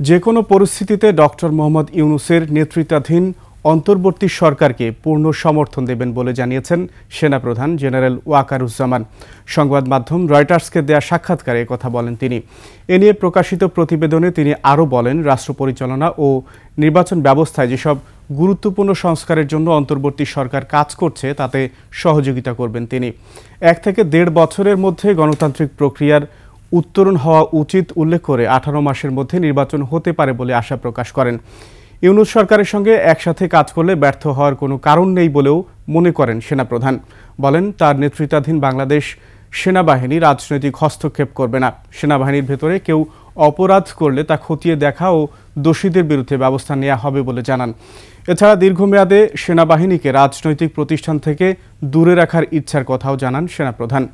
যে কোনো পরিস্থিতিতে ডক্টর মোহাম্মদ ইউনূসের নেতৃত্বাধীন অন্তর্বর্তী সরকারকে পূর্ণ সমর্থন দেবেন বলে জানিয়েছেন সেনাপ্রধান জেনারেল ওয়াকারুজ্জামান। সংবাদ মাধ্যম রয়টার্সকে দেয়া সাক্ষাৎকারে কথা বলেন তিনি। এ নিয়ে প্রকাশিত প্রতিবেদনে তিনি আরও বলেন, রাষ্ট্র পরিচালনা ও নির্বাচন ব্যবস্থায় যেসব গুরুত্বপূর্ণ সংস্কারের জন্য অন্তর্বর্তী সরকার কাজ করছে তাতে সহযোগিতা করবেন তিনি। 1 থেকে 1.5 বছরের মধ্যে গণতান্ত্রিক প্রক্রিয়ার উত্তরণ হওয়া উচিত উল্লেখ করে 18 মাসের মধ্যে নির্বাচন হতে পারে বলে আশা প্রকাশ করেন। ইউনূস সরকারের সঙ্গে একসাথে কাজ করলে ব্যর্থ হওয়ার কোনো কারণ নেই বলেও মনে করেন সেনাপ্রধান। বলেন, তার নেতৃত্বাধীন বাংলাদেশ সেনাবাহিনী রাজনৈতিক হস্তক্ষেপ করবে না। সেনাবাহিনীর ভেতরে কেউ অপরাধ করলে তা খতিয়ে দেখা ও দোষীদের বিরুদ্ধে ব্যবস্থা নেওয়া হবে বলে জানান। এছাড়া দীর্ঘমেয়াদে সেনাবাহিনীকে রাজনৈতিক প্রতিষ্ঠান থেকে দূরে রাখার ইচ্ছার কথাও জানান সেনাপ্রধান।